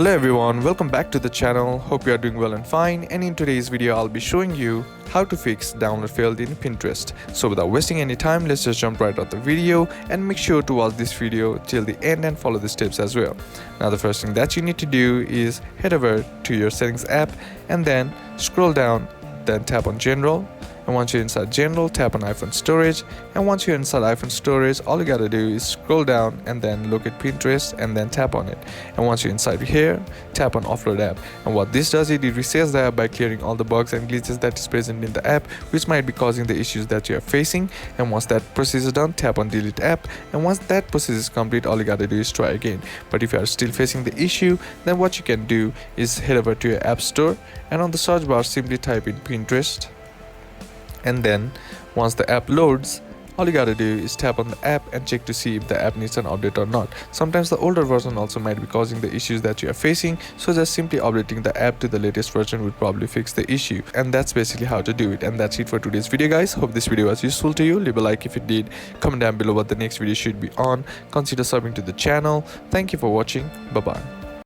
Hello everyone, welcome back to the channel. Hope you are doing well and fine, and in today's video I'll be showing you how to fix download failed in Pinterest. So without wasting any time, let's just jump right out the video and make sure to watch this video till the end and follow the steps as well. Now the first thing that you need to do is head over to your settings app and then scroll down, then tap on general. And once you're inside general, tap on iPhone storage, and once you're inside iPhone storage, all you gotta do is scroll down and then look at Pinterest and then tap on it. And once you're inside here, tap on offload app, and what this does is it resets the app by clearing all the bugs and glitches that is present in the app, which might be causing the issues that you are facing. And once that process is done, tap on delete app, and once that process is complete, all you gotta do is try again. But if you are still facing the issue, then what you can do is head over to your app store, and on the search bar simply type in Pinterest. And then once the app loads, all you gotta do is tap on the app and check to see if the app needs an update or not. Sometimes the older version also might be causing the issues that you are facing, so just simply updating the app to the latest version would probably fix the issue. And that's basically how to do it. And that's it for today's video, guys. Hope this video was useful to you. Leave a like if it did, comment down below what the next video should be on, consider subbing to the channel. Thank you for watching. Bye bye.